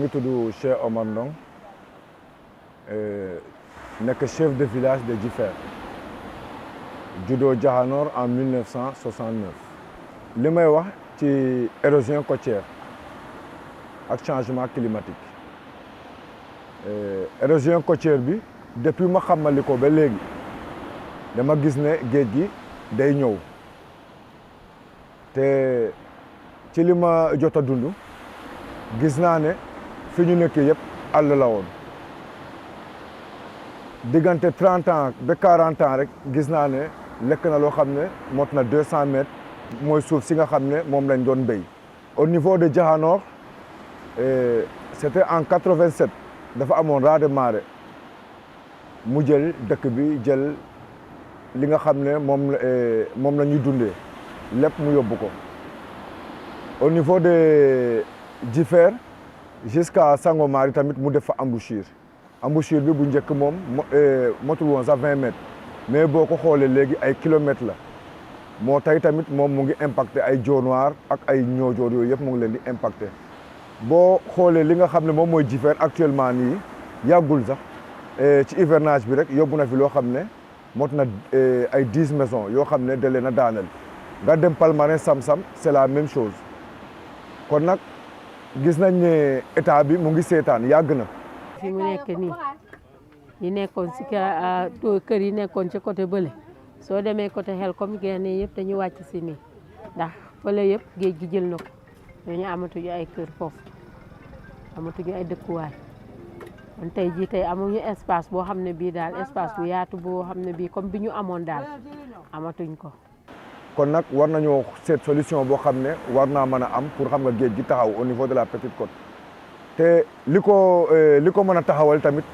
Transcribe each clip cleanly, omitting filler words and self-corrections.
ngi tudd Cheikh Omar Ndong nekk chef de village de Djifer juddoo Diakhanor en 1969. li may wax ci érosion côtière ak changement climatique érosion côtière bi depuis ma xamali ko ba léegi dama gis ne géej gi day ñëw te ci li ma jot a dund gis naa ne fi ñu nekk yëpp àll la woon diggante 30 ans ba 40 ans rek gis naa ne lekk na loo xam ne mot na 200 mètres mooy suuf si nga xam ne moom lañ doon béy. au niveau de Diakhanor c'était en 87 dafa amoon raz de marée mu jël dëkk bi jël li nga xam ne moom la ñuy dundee lépp mu yóbbu ko. au niveau de Djifer jusqu'à Sangomar tamit mu def fa embouchure bi bu njëkk moom motul woon sax 20 mètres mais boo ko xoolee léegi ay kilomètres la moo tey tamit moom mu ngi impacté ay Dionewar ak ay Niodior yooyu yëpp mu ngi leen di impacté. boo xoolee li nga xam ne moom mooy Djifer actuellement nii yàggul sax ci hivernage bi rek yóbbu na fi loo xam ne mot na ay 10 maisons yoo xam ne da leen a daaneel. nga dem Palmarin Sam-Sam c'est la même chose kon nag gis nañ ne état bi mu ngi seetaan yàgg na. fi mu nekk nii yi nekkoon si kër yi nekkoon ci côté bële soo demee côté Xelkom génne yëpp dañu wàcc si nii ndax fële yëpp géej gi jël na ko dañu amatuñu ay kër foofu amatuñu ay dëkkuwaay kon tey jii tey amuñu espace boo xam ne bii daal espace bu yaatu boo xam ne bii comme bi ñu amoon daal amatuñ ko. kon nag war nañoo seet solution boo xam ne war naa mën a am pour xam nga géej gi taxaw au niveau de la Petite Côte te li ko mën a taxawal tamit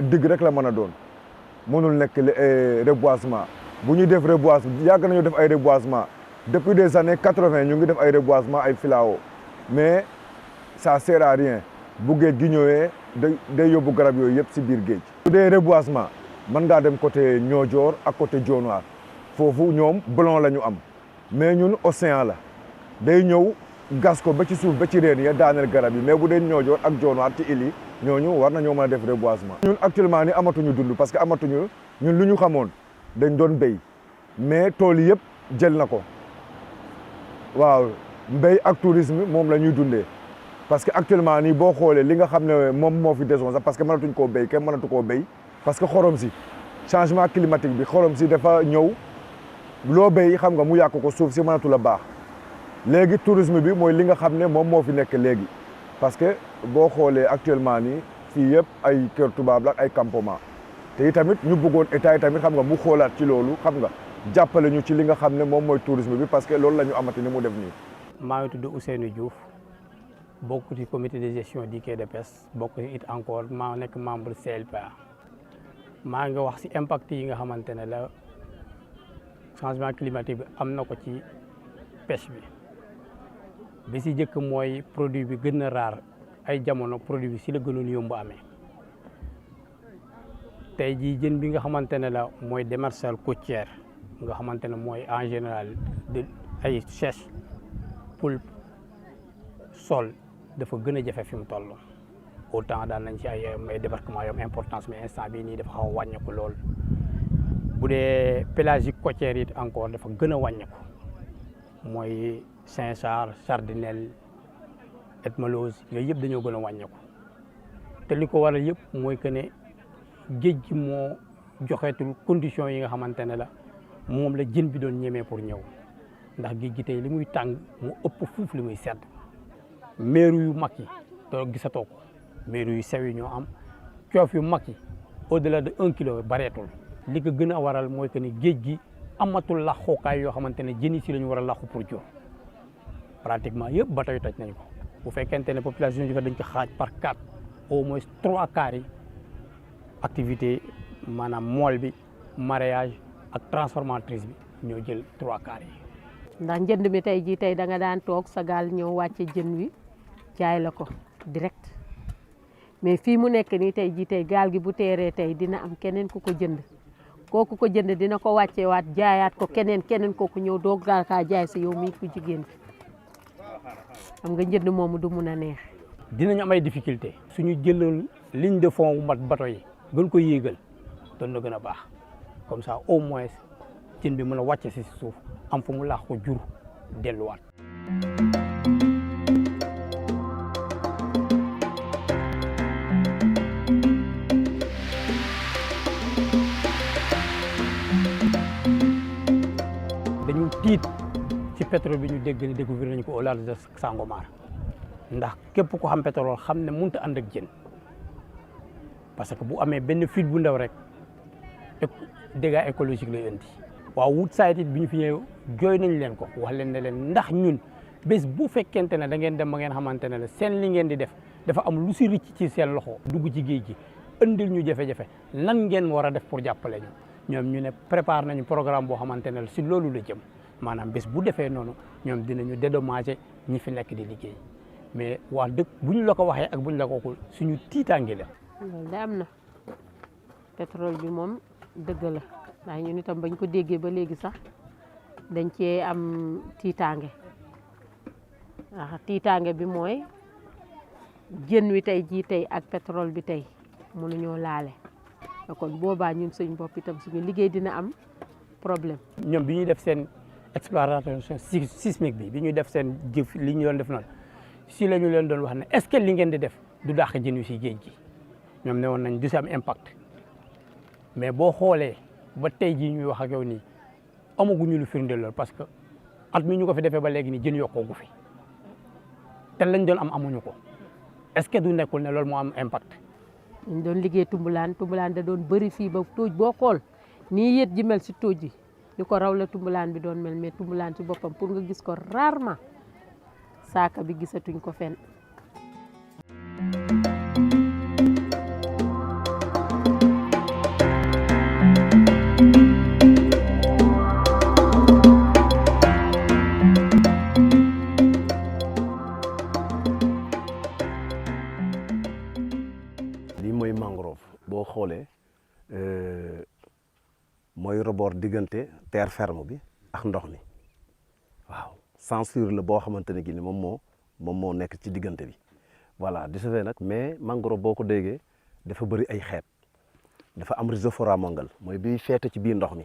digg rek la mën a doon mënul nekk reboisement bu ñuy def reboisement yàgg nañu def ay reboisement depuis des années 80 ñu ngi def ay reboisement ay filao mais ça sert à rien bu géej gi ñëwee day yóbbu garab yooyu yëpp si biir géej. bu dee reboisement mën ngaa dem côté Niodior ak côté Dionewar foofu ñoom blon la ñu am mais ñun océan la day ñëw gas ko ba ci suuf ba ci reen ya daaneel garab yi mais bu dee Niodior ak Dionewar ci île yi ñooñu war nañoo mën a def reboisement. ñun actuellement ni amatuñu dund parce que amatuñu ñun lu ñu xamoon dañ doon béy mais tool yi yëpp jël na ko waaw mbéy ak tourisme moom la ñuy dundee parce que actuellement nii boo xoolee li nga xam ne moom moo fi desoon sax parce que mënatuñ koo béy kenn mënatu koo béy parce que xorom si changement climatique bi xorom si dafa ñëw. loo béy xam nga mu yàq ko suuf si mënatu la baax léegi tourisme bi mooy li nga xam ne moom moo fi nekk léegi parce que boo xoolee actuellement nii fii yëpp ay kër tubaab la ay campement te tamit ñu bëggoon état yi tamit xam nga mu xoolaat ci loolu xam nga jàppale ñu ci li nga xam ne moom mooy tourisme bi parce que loolu la ñu amati ni mu def nii. maa ngi tudd Ousseynou Diouf bokk ci comité de gestion du quai de pêche bokk ci it encore maa nekk membre CLPA maa ngi wax si impact yi nga xamante ne la. changement climatique bi am na ko ci pêche bi si jëkk mooy produit bi gën a rare ay jamono produit bi si la gënoon yomb amee tey jii jën bi nga xamante ne la mooy démersale côtière nga xamante ne mooy en général de ay sèche poulpe sol dafa gën a jafe fi mu toll autant daal nañ ci ay débarquement yom importance mais instant bii nii dafa xaw a wàññeeku lool. bu dee pélagique côtière it encore dafa gën a wàññeeku mooy Saint-Charles Sardinelle Etmalose yooyu yëpp dañoo gën a wàññeeku te li ko waral yëpp mooy que ne géej gi moo joxeetul conditions yi nga xamante ne la moom la jën bi doon ñemee pour ñëw ndax géej gi tey li muy tàng mu ëpp fuuf li muy sedd meeru yu mag yi doo gisatoo ko meeru yu sew yi ñoo am coof yu mag yi au-delà de 1 kilo bareetul. li ko gën a waral mooy que ni géej gi amatul laxukaay yoo xamante ne jën yi si la ñu war a laxu pour jur pratiquement yëpp ba tey toj nañ ko bu fekkente ne population yi dañ ko xaaj par 4 au moins 3 quarts yi activité maanaam mool bi mareyage ak transformatrice bi ñoo jël 3 quarts yi. ndax njënd mi tey jii tey da nga daan toog sa gaal ñëw wàcce jën wi jaay la ko direct mais fii mu nekk nii tey jii tey gaal gi bu teeree tey dina am keneen ku ko jënd. kooku ko jënd dina ko wàccee waat jaayaat ko keneen kooku ñëw doo gaal kaa jaay si yow mii ku jigéen xam nga njënd moomu du mun a neex. dinañu am ay difficulté suñu jëloon ligne de fond mat bateau yi gën ko yéegal doon na gën a baax comme ça au moins jën bi mën a wàcce si suuf am fu mu laax ko jur delluwaat. dañu tiit ci pétrole bi ñu dégg ni découvrir nañu ko au large de Sangomar ndax képp ko xam pétrole xam ne mënut a ànd ak jën parce que bu amee benn fuite bu ndaw rek dégâts écologiques lay indi. waaw Woodside it bi ñu fi ñëw jooy nañ leen ko wax leen ne leen ndax ñun bés bu fekkente ne da ngeen dem ba ngeen xamante ne seen li ngeen di def dafa am lu si ricc ci seen loxo dugg ci géej gi indil ñu jafe-jafe lan ngeen war a def pour jàppale ñu. ñoom ñu ne prépare nañu programme boo xamante ne si loolu la jëm maanaam bés bu defee noonu ñoom dinañu dédommager ñi fi nekk di liggéey mais wax dëgg bu ñu la ko waxee ak bu ñu la ko waxul suñu tiitaange la. loolu de am na pétrole bi moom dëgg la ndax ñun itam bañ ko déggee ba léegi sax dañ cee am tiitaange ndax tiitaange bi mooy jën wi tey jii tey ak pétrole bi tey mënuñoo laale. kon boobaa ñun suñ bopp itam suñu liggéey dina am problème. ñoom bi ñuy def seen exploration sismique bi ñuy def seen jëf li ñu doon def noonu si la ñu leen doon wax ne est-ce que li ngeen di def du dàq jën wi si géej gi ñoom ne woon nañ du si am impact mais boo xoolee ba tey jii ñuy wax ak yow nii amaguñu lu firndeel lool parce que at mi ñu ko fi defee ba léegi nii jën yokkoogu fi te lañ doon am amuñu ko est-ce que du nekkul ne loolu moo am impact. ñu doon liggéey tumbulaan da doon bëri fii ba tóoj boo xool nii yët ji mel si tóoj yi li ko raw la tumbulaan bi doon mel mais tumbulaan ci boppam pour nga gis ko rarement saaka bi gisatuñ ko fenn. boo xoolee mooy rebord diggante terre ferme bi ak ndox mi waaw censure la boo xamante ne gi ni moom moo nekk ci diggante bi voilà di safee nag mais mangrove boo ko déggee dafa bëri ay xeet dafa am rhizophora mongal mooy biy feete ci biir ndox mi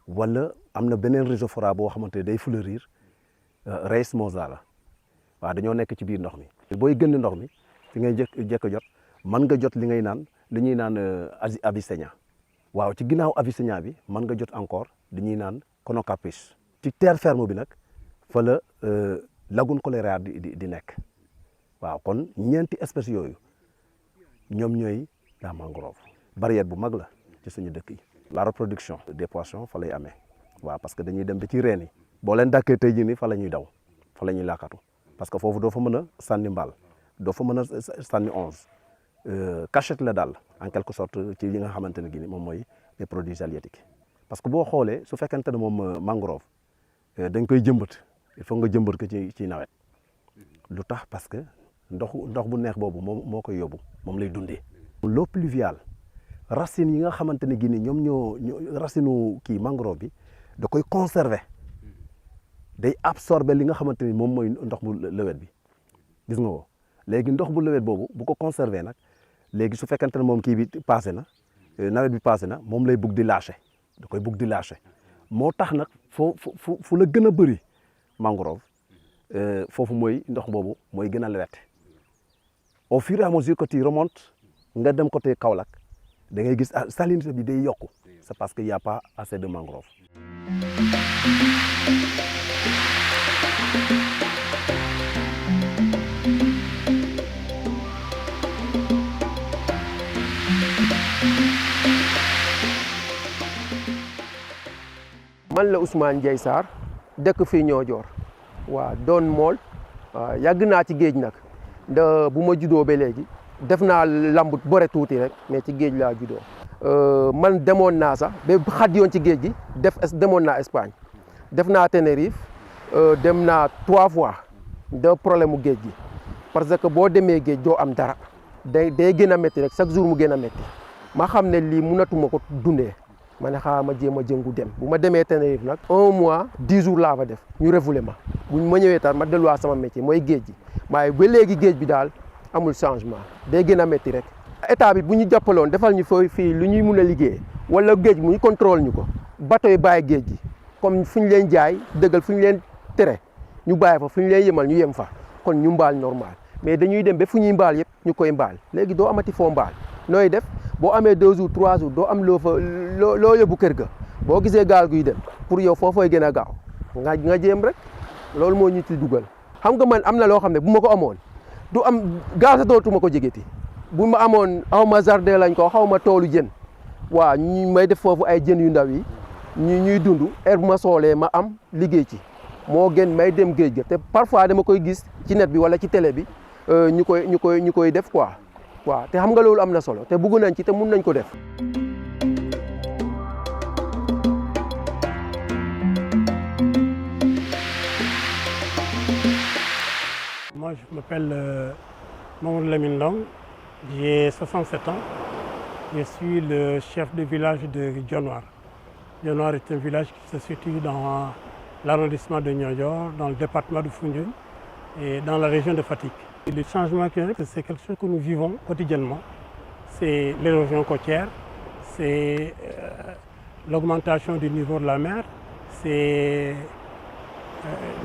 wala am na beneen rhizophora boo xamante ne day fleurir Reis mosala waaw dañoo nekk ci biir ndox mi booy gën ndox mi fi ngay jëkk jot mën nga jot li ñuy naan Avicennia waaw ci ginnaaw Avicennia bi mën nga jot encore li ñuy naan Conocapris ci terre ferme bi nag fa la lagune Colera di nekk waaw kon ñeenti espèces yooyu ñoom ñooy la mangrove barrière bu mag la ci suñu dëkk yi. la reproduction des poissons fa lay amee waaw parce que dañuy dem ba ci reen yi boo leen dàkkee tey jii nii fa la ñuy daw fa la ñuy laakatu parce que foofu doo fa mën a sànni mbaal doo fa mën a sànni onze cachette la daal en quelque sorte ci li nga xamante ne gi ni moom mooy les produits halieutiques parce que boo xoolee su fekkente ne moom mangrove dañ koy jëmbat il faut nga jëmbat ko ci nawet lu tax parce que ndox bu neex boobu moo koy yóbbu moom lay dundee. l'eau pluviale racines yi nga xamante ne gi ni ñoom ñoo racine kii mangrove bi da koy conserver day absorber li nga xamante ni moom mooy ndox bu lewet bi gis nga ko léegi ndox bu lewet boobu bu ko conserver nag léegi su fekkente ne moom kii bi passé na nawet bi passé na moom lay bugg di lâcher da koy bugg di lâcher moo tax nag fu la gën a bëri mangrove foofu mooy ndox boobu mooy gën a lewet au fur et à mesure que tu remontes nga dem côté Kaolack da ngay gis salinité bi day yokku c'est parce que y a pas assez de mangrove. man la Ousmane Ndiaye Sarr dëkk fii Niodior waaw doon mool yàgg naa ci géej nag bu ma juddoo ba léegi def naa lamb bore tuuti rek mais ci géej laa juddoo man demoon naa sax ba xat yoon ci géej gi demoon naa Espagne def naa Tenerife dem naa 3 fois de problème mu géej gi parce que boo demee géej doo am dara day gën a métti rek chaque jour mu gën a métti ma xam ne lii mënatuma ko dundee ma ne xaaral ma jéem a jëngu dem bu ma demee Tenerife nag 1 mois 10 jours laa fa def ñu refoulé ma bu ma ñëwee tar ma delluwaat sama métier mooy géej gi waaye ba léegi géej bi daal amul changement day gën a métti rek. état bi bu ñu jàppaloon defal ñu fii lu ñuy mun a liggéey wala géej mu ñu contrôle ñu ko bateau yi bàyyi géej gi comme fu ñu leen jaay dëggal fu ñu leen tere ñu bàyyi fa fu ñu leen yemal ñu yem fa kon ñu mbaal normal mais dañuy dem ba fu ñuy mbaal yëpp ñu koy mbaal léegi doo amati foo mbaal nooy def boo amee 2 jours 3 jours doo am loo fa loo yóbbu kër ga boo gisee gaal guy dem pour yow foofooy gën a gaaw nga jéem rek loolu moo ñu ci dugal. xam nga man am na loo xam ne bu ma ko amoon du am gaal sa dootuma ko jegeti bu ma amoon xaw ma jardin lañ ko xaw ma toolu jën waaw ñu may def foofu ay jën yu ndaw yi ñuy dund heure bu ma soolee ma am liggéey ci moo gën may dem géej ga te parfois dama koy gis ci net bi wala ci télé bi ñu koy def quoi waaw te xam nga loolu am na solo te bëgg nañ ci te mun nañ ko def. Moi, je m'appelle Mamadou Lamine Ndong, j'ai 67 ans. Je suis le chef de village de Dionewar. Dionewar est un village qui se situe dans l'arrondissement de Niodior, dans le département de Foundiougne et dans la région de Fatick. Et le changement climatique, c'est quelque chose que nous vivons quotidiennement. C'est l'érosion côtière, c'est l'augmentation du niveau de la mer, c'est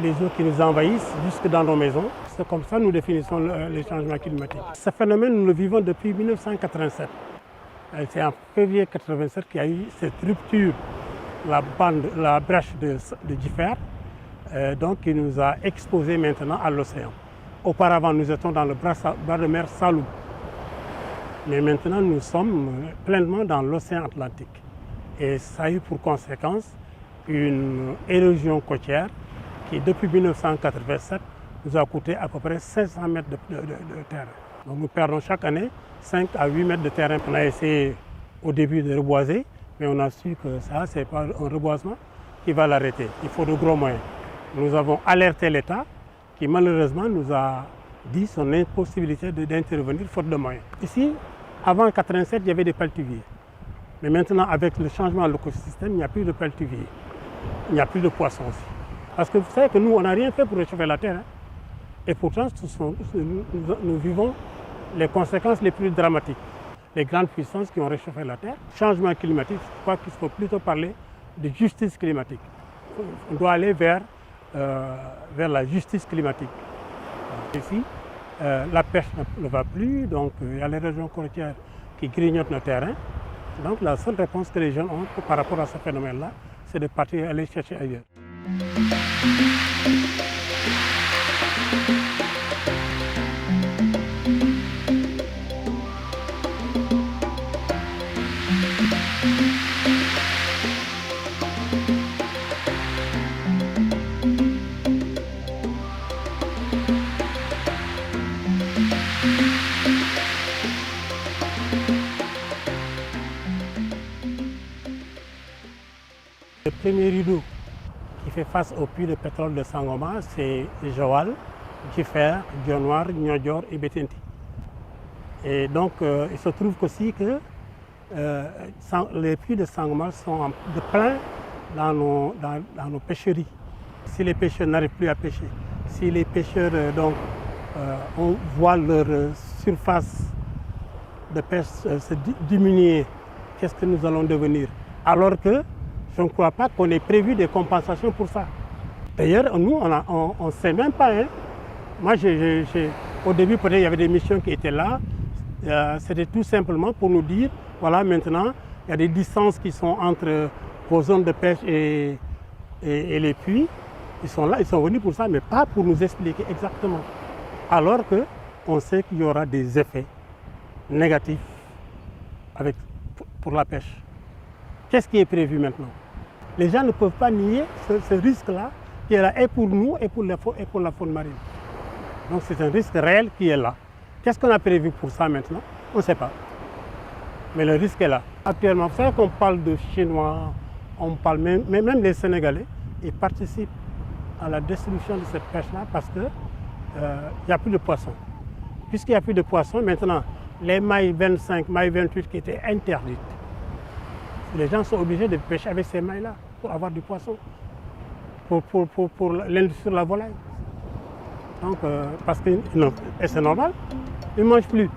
les eaux qui nous envahissent jusque dans nos maisons. C'est comme ça que nous définissons les changements climatiques. Ce phénomène, nous le vivons depuis 1987. C'est en février 1987 qu'il y a eu cette rupture, la brèche de Giffert, donc qui nous a exposés maintenant à l'océan. Auparavant, nous étions dans le bras de mer Saloum. Mais maintenant, nous sommes pleinement dans l'océan Atlantique. Et ça a eu pour conséquence une érosion côtière qui, depuis 1987, nous a coûté à peu près 500 mètres de terrain. Donc nous perdons chaque année 5 à 8 mètres de terrain. On a essayé au début de reboiser, mais on a su que ça, ce n'est pas un reboisement qui va l'arrêter. Il faut de gros moyens. Nous avons alerté l'État qui malheureusement nous a dit son impossibilité d'intervenir faute de moyens. Ici, avant 1987, il y avait des paletiviers. Mais maintenant, avec le changement de l'écosystème, il n'y a plus de paletiviers. Il n'y a plus de poissons aussi. Parce que vous savez que nous, on n'a rien fait pour réchauffer la terre. Hein. Et pourtant, nous vivons les conséquences les plus dramatiques. Les grandes puissances qui ont réchauffé la terre. Changement climatique, je crois qu'il faut plutôt parler de justice climatique. On doit aller vers la justice climatique. Ici, la pêche ne va plus, donc il y a les régions côtières qui grignotent nos terrains. Donc la seule réponse que les jeunes ont par rapport à ce phénomène-là, c'est de partir aller chercher ailleurs. Le premier rideau qui fait face au puits de pétrole de Sangomar, c'est Joal, Giffert, Dionewar, Niodior et Bettenty. Et donc, il se trouve aussi que les puits de Sangomar sont de plein dans nos pêcheries. Si les pêcheurs n'arrivent plus à pêcher, si les pêcheurs on voit leur surface de pêche se diminuer, qu'est-ce que nous allons devenir? Alors que je ne crois pas qu'on ait prévu des compensations pour ça. D'ailleurs, nous, on ne sait même pas. Hein. Moi, au début, peut-être il y avait des missions qui étaient là. C'était tout simplement pour nous dire, voilà, maintenant, il y a des distances qui sont entre vos zones de pêche et les puits. Ils sont là, ils sont venus pour ça, mais pas pour nous expliquer exactement. Alors qu'on sait qu'il y aura des effets négatifs pour la pêche. Qu'est-ce qui est prévu maintenant? Les gens ne peuvent pas nier ce risque-là qui est là et pour nous et pour la faune marine. Donc c'est un risque réel qui est là. Qu'est-ce qu'on a prévu pour ça maintenant? On ne sait pas. Mais le risque est là. Actuellement, vous savez qu'on parle de Chinois, on parle même les Sénégalais, ils participent à la destruction de cette pêche-là parce qu'il n'y a plus de poissons. Puisqu'il n'y a plus de poissons, maintenant, les mailles 25, mailles 28 qui étaient interdites, les gens sont obligés de pêcher avec ces mailles-là pour avoir du poisson, pour l'industrie de la volaille. Donc, et c'est normal, Ils ne mangent plus.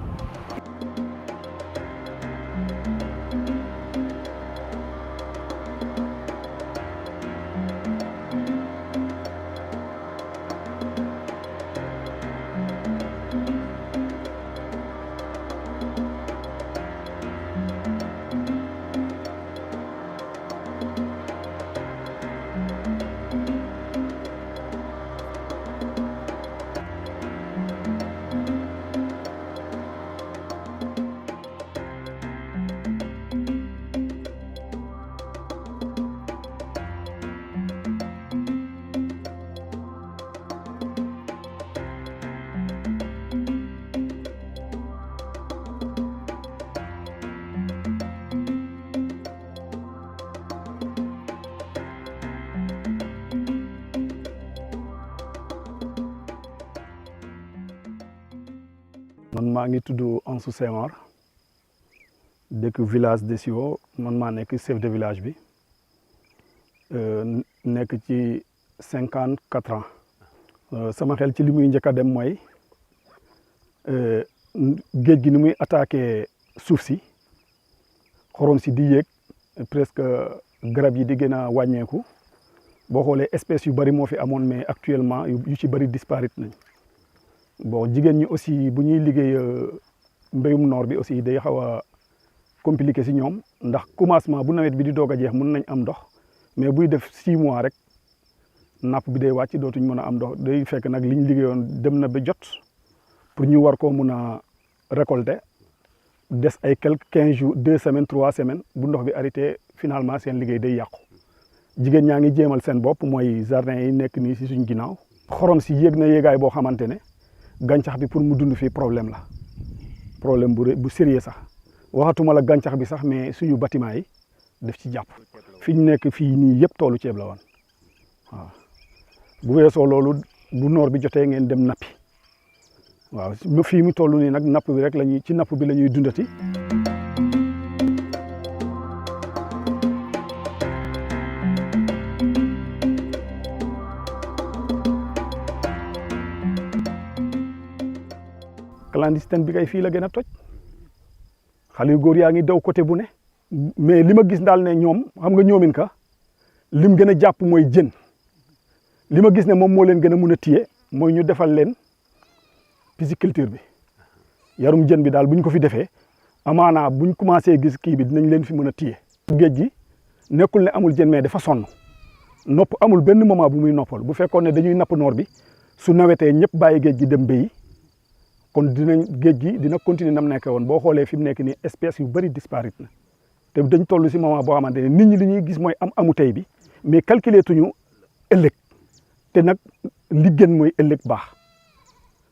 man maa ngi tudd Ansou Senghor dëkk village de Sio man maa nekk chef de village bi nekk ci 54 ans sama xel ci li muy njëkk a dem mooy géej gi ni muy attaqué suuf si xorom si di yéeg presque garab yi di gën a wàññeeku boo xoolee espèces yu bari moo fi amoon mais actuellement yu ci bari disparaître nañ bon jigéen ñi aussi bu ñuy liggéey mbéyum noor bi aussi day xaw a compliqué si ñoom ndax commencement bu nawet bi di doog a jeex mën nañ am ndox mais buy def 6 mois rek napp bi day wàcc dootuñ mën a am ndox day fekk nag liñ liggéeyoon dem na ba jot pour ñu war koo mun a récolter des ay quelques 15 jours 2 semaines 3 semaines bu ndox bi arrêté finalement seen liggéey day yàqu jigéen ñaa ngi jéemal seen bopp mooy jardin yi nekk nii si suñ ginnaaw xorom si yéeg na yéegaay boo xamante ne gàncax bi pour mu dund fii problème la problème bu sérieux sax waxatuma la gàncax bi sax mais suñu bâtiment yi def ci jàpp fi ñu nekk fii nii yëpp toolu ceeb la woon waaw bu weesoo loolu bu noor bi jotee ngeen dem nappi waaw fii mu toll nii nag napp bi rek lañuy ci napp bi la ñuy dundati. clandestine bi kay fii la gën a toj xale yu góor yaa ngi daw côté bu ne mais li ma gis daal ne ñoom xam nga ñoomin ka lim gën a jàpp mooy jën li ma gis ne moom moo leen gën a mun a téye mooy ñu defal leen pisciculture bi yarum jën bi daal bu ñu ko fi defee amaana buñ commencé gis kii bi dinañ leen fi mën a téye. géej gi nekkul ne amul jën mais dafa sonn nopp amul benn moment bu muy noppal bu fekkoon ne dañuy napp noor bi su nawetee ñëpp bàyyi géej gi dem béyi kon dinañ géej gi dina continuer nam nekkee woon boo xoolee fi mu nekk nii espèces yu bëri disparaître na te dañ toll si moment boo xamante ne nit ñi li ñuy gis mooy amu tey bi mais calculer tuñu ëllëg te nag li gën mooy ëllëg baax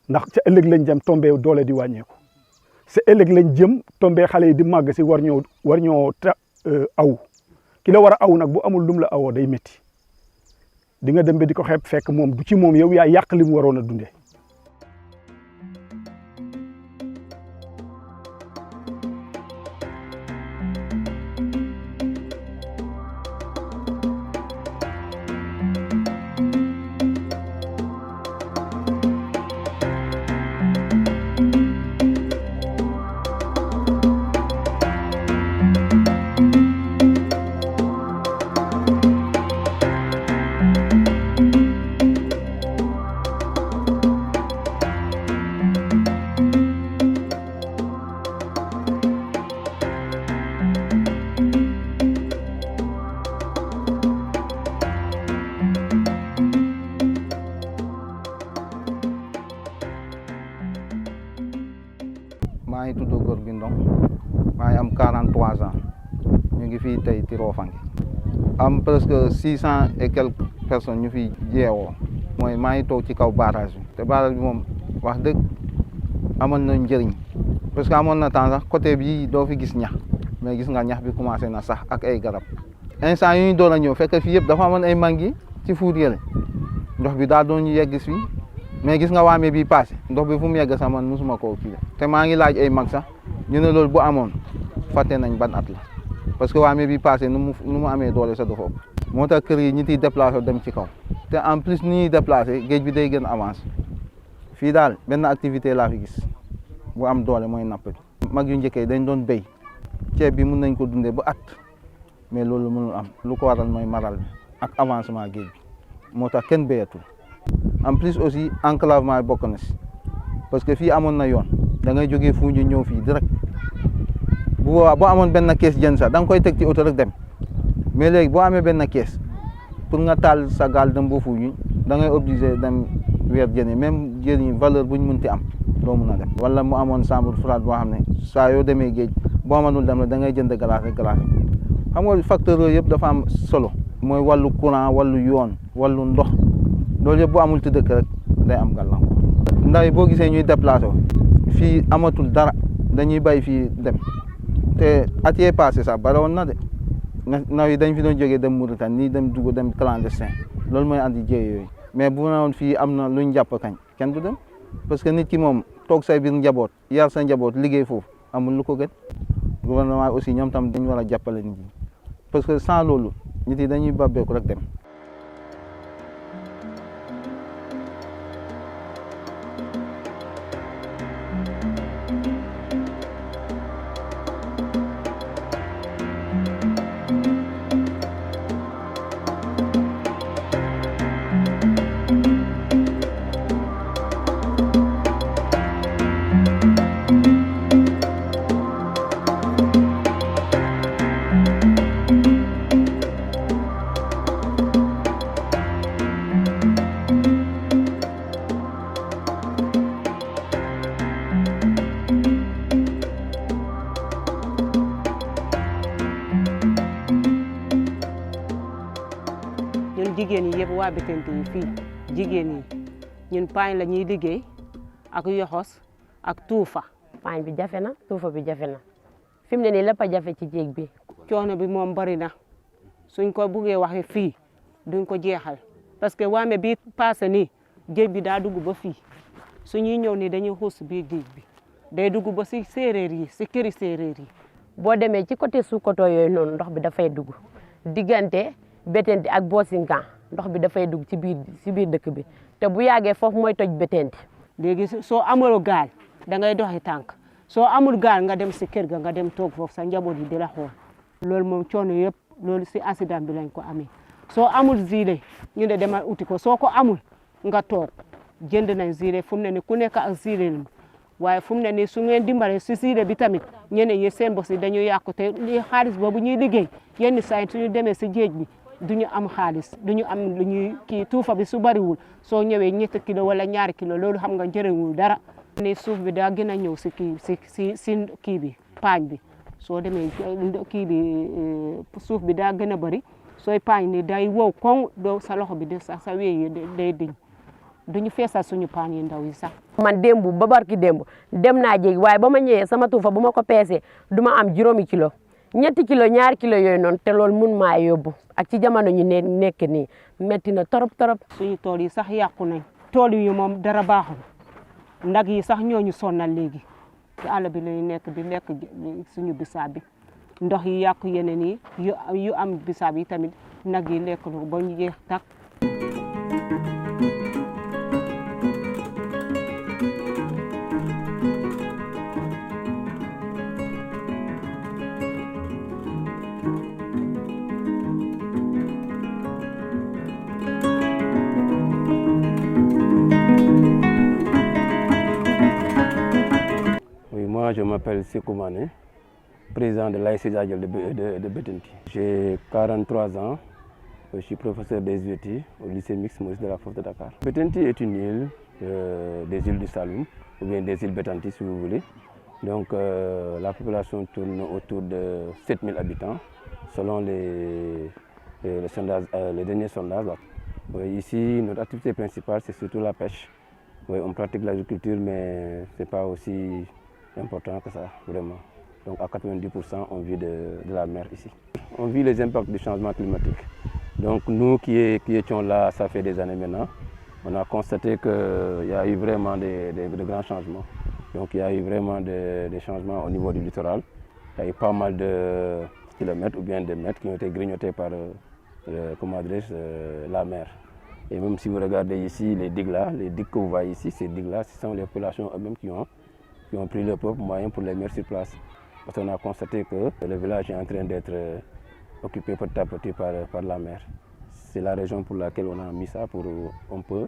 ndax ca ëllëg lañ jëm tombé doole di wàññeeku sa ëllëg lañ jëm tombé xale yi di màgg si war ñoo aw ki la war a aw nag bu amul lum la awoo day métti di nga dem ba di ko xeeb fekk moom du ci moom yow yaa yàq li mu waroon a dundee. maa ngi tudd Gorgui Ndong maa ngi am 43 ans ñu ngi fii tey ci Rofangi am presque 600 et quelques personnes ñu fi jeewoo mooy maa ngi toog ci kaw barrage bi te barrage bi moom wax dëgg amoon na njëriñ parce que amoon na temps sax côté bi doo fi gis ñax mais gis nga ñax bi commencé na sax ak ay garab instant yu ñu doon a ñëw fekk fii yëpp dafa amoon ay mangi ci fuur yële ndox bi daa doon ñu yegg fii mais gis nga waame bi passé ndox bi fu mu yegg sax man mosuma koo kii te maa ngi laaj ay mag sax ñu ne loolu bu amoon fàtte nañ ban at la parce que waame bi passé nu mu amee doole sa dafa moo tax kër yi ñi ciy déplacé dem ci kaw te en plus ni ñuy déplacé géej bi day gën avance fii daal benn activité laa fi gis bu am doole mooy napp bi. mag yu njëkkee dañ doon béy ceeb bi mun nañ ko dundee ba at mais loolu mënul am lu ko waral mooy maral bi ak avancement géej bi moo tax kenn béyatul. en plus aussi enclavement bokk na si parce que fii amoon na yoon da ngay jógee Foundiougne ñëw fii direct bu boobaa boo amoon benn kees jën sax da nga koy teg ci oto rek dem mais léegi boo amee benn kees pour nga taal sa gaal dem ba Foundiougne da ngay obligé dem weer jën yi même jën yi valeur bu ñu mënti am doo mun a dem. wala mu amoon chambre froide boo xam ne saa yoo demee géej boo mënul dem rek da ngay jënd glace rek glace xam nga facteur yooyu yëpp dafa am solo mooy wàllu courant wàllu yoon wàllu ndox loolu yëpp bu amul ci dëkk rek day am gàllankoor. ndaw yi boo gisee ñuy déplacé fii amatul dara dañuy bay fii dem te at yee passé sax bari woon na de ndaw yi dañ fi doon jógee dem Mauritanie nii dem dugg dem clandestin loolu mooy andi jéey yooyu mais bu ne woon fii am na luñ jàpp kañ kenn du dem parce que nit ki moom toog say biir njaboot yar sa njaboot liggéey foofu amul lu ko gën. gouvernement aussi ñoom tam dañu war a jàppale nit ñi parce que sans loolu nit yi dañuy babbeeku rek dem. jigéen yi yëpp waa Bettenty yi fii jigéen yi ñun paañ la ñuy liggéey ak yoxos ak tuufa. paañ bi jafe na tuufa bi jafe na fi mu ne nii lépp a jafe ci jéeg bi. coono bi moom bari na suñ ko buggee waxee fii duñ ko jeexal parce que waame bi passé nii géej bi daa dugg ba fii suñuy ñëw nii dañuy xuus biir géej bi day dugg ba si séeréer yi si këri séeréer yi. boo demee ci côté Suukoto yooyu noonu ndox bi dafay dugg diggante Bettenty ak Bosinkan ndox bi dafay dugg ci biir dëkk bi te bu yàggee foofu mooy toj Bettenty. léegi soo amuloo gaal da ngay doxi tànk soo amul gaal nga dem si kër ga nga dem toog foofu sa njaboot yi di la xool loolu moom coono yëpp loolu si accident bi lañ ko amee. soo amul gilet ñu ne demal uti ko soo ko amul nga toog jënd nañ gilet fu mu ne ni ku nekk ak gilet la waaye fu mu ne nii su ngeen dimbalee si gilet bi tamit ñeneen ñi seen bos yi dañuy yàqu te li xaalis boobu ñuy liggéey yenn saa yi suñu demee si géej bi duñu am xaalis duñu am lu ñuy kii tuufa bi su bariwul soo ñëwee ñetti kilo wala ñaari kilo loolu xam nga njëriñul dara. ni suuf bi daa gën a ñëw si kii si kii bi paañ bi soo demee kii bi suuf bi daa gën a bari sooy paañ ni day wow koŋ doo sa loxo bi de sax sa wéy yi day diñ duñu feesal suñu paan yi ndaw yi sax. man démb ba barki démb dem naa jéeg waaye ba ma ñëwee sama tuufa bu ma ko peesee du ma am 0 kilo 2 kilo 2 kilo yooyu noonu te loolu mun maa yóbbu ak ci jamono ñu nekk nii metti na torop torop. suñu tool yi sax yàqu nañ tool yi moom dara baaxul ndag yi sax ñooñu sonnal léegi ci àll bi lañu nekk di lekk suñu bisaab bi ndox yi yàqu yeneen yi yu am bisaab yi tamit nag yi lekk lu ba ñu jeex tak. Moi, je m'appelle Sékou Mané, président de l'ASC Jadiel de Bettenty. J'ai 43 ans, je suis professeur des UET au lycée mixte Maurice Delafosse de Dakar. Bettenty est une île des îles du Saloum, ou bien des îles Bettenty si vous voulez. Donc la population tourne autour de 7000 habitants, selon les derniers sondages. Ici, notre activité principale, c'est surtout la pêche. On pratique l'agriculture, mais ce n'est pas aussi important que ça, vraiment. Donc à 90%, on vit de la mer ici. On vit les impacts du changement climatique. Donc nous qui étions là, ça fait des années maintenant, on a constaté qu'il y a eu vraiment de grands changements. Donc il y a eu vraiment des changements au niveau du littoral. Il y a eu pas mal de kilomètres ou bien de mètres qui ont été grignotés par la mer. Et même si vous regardez ici les digues que vous voyez ici, ces digues-là, ce sont les populations eux-mêmes qui ont qui ont pris leurs propres moyens pour les mettre sur place. Parce qu'on a constaté que le village est en train d'être occupé petit à petit par la mer. C'est la raison pour laquelle on a mis ça pour un peu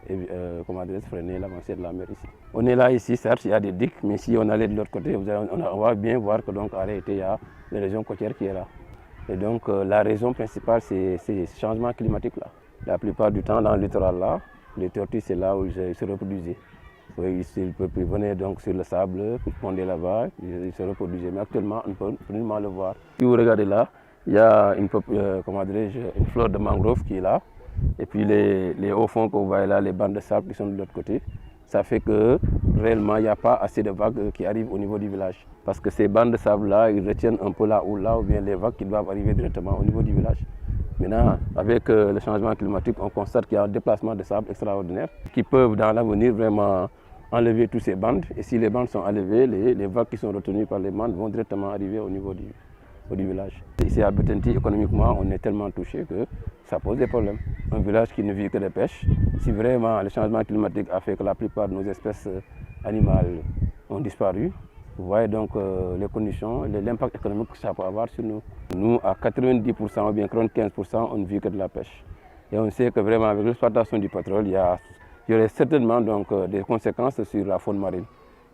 freiner l'avancée de la mer ici. On est là ici, certes, il y a des digues, mais si on allait de l'autre côté, on va bien voir que donc en réalité il y a la région côtière qui est là. Et donc la raison principale, c'est ce changement climatique là. La plupart du temps dans le littoral là, les tortues c'est là où ils se reproduisaient. Oui, ils venaient donc sur le sable, ils pondaient là-bas, ils se reproduisaient. Mais actuellement, on peut plus le voir. Si vous regardez là, il y a une fleur de mangrove qui est là. Et puis les hauts fonds que vous voyez là, les bandes de sable qui sont de l'autre côté, ça fait que réellement il n'y a pas assez de vagues qui arrivent au niveau du village. Parce que ces bandes de sable là, ils retiennent un peu là ou bien les vagues qui doivent arriver directement au niveau du village. Maintenant, avec le changement climatique, on constate qu'il y a un déplacement de sable extraordinaire qui peuvent dans l'avenir vraiment enlever toutes ces bandes. Et si les bandes sont enlevées, les vagues qui sont retenues par les bandes vont directement arriver au niveau du village. Ici à Bettenty, économiquement, on est tellement touché que ça pose des problèmes. Un village qui ne vit que de pêche, si vraiment le changement climatique a fait que la plupart de nos espèces animales ont disparu, vous voyez donc les conditions, l'impact économique que ça peut avoir sur nous. Nous, à 90% ou bien 95%, on ne vit que de la pêche. Et on sait que vraiment avec l'exploitation du pétrole, il y aurait certainement donc, des conséquences sur la faune marine.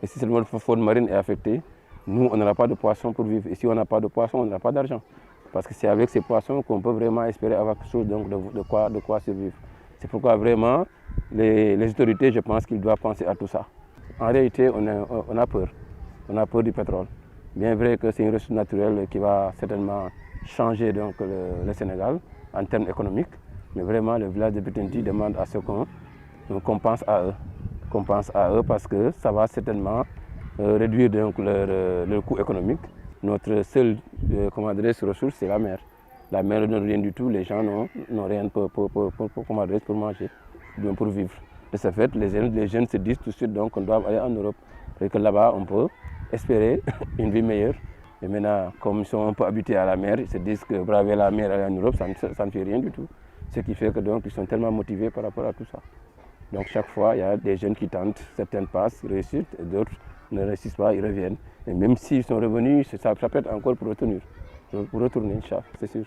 Et si cette faune marine est affectée, nous, on n'aura pas de poissons pour vivre. Et si on n'a pas de poissons, on n'aura pas d'argent. Parce que c'est avec ces poissons qu'on peut vraiment espérer avoir quelque chose donc, de quoi survivre. C'est pourquoi vraiment, les autorités, je pense qu'ils doivent penser à tout ça. En réalité, on a peur. On a peur du pétrole. Bien vrai que c'est une ressource naturelle qui va certainement changer donc, le Sénégal en termes économiques. Mais vraiment, le village de Bettenty demande à ce qu'on pense à eux. Qu'on pense à eux parce que ça va certainement réduire donc, leur coût économique. Notre seule ressource, c'est la mer. La mer ne donne rien du tout, les gens n'ont rien pour manger, bien pour vivre. De ce fait, les jeunes se disent tout de suite qu'on doit aller en Europe. Et que là-bas, on peut espérer une vie meilleure. Et maintenant, comme ils sont un peu habitués à la mer, ils se disent que braver la mer aller en Europe, ça ne fait rien du tout. Ce qui fait que donc, ils sont tellement motivés par rapport à tout ça. Donc chaque fois, il y a des jeunes qui tentent, certaines passent, réussissent, et d'autres ne réussissent pas, ils reviennent. Et même s'ils sont revenus, ça peut être encore pour retourner, c'est sûr.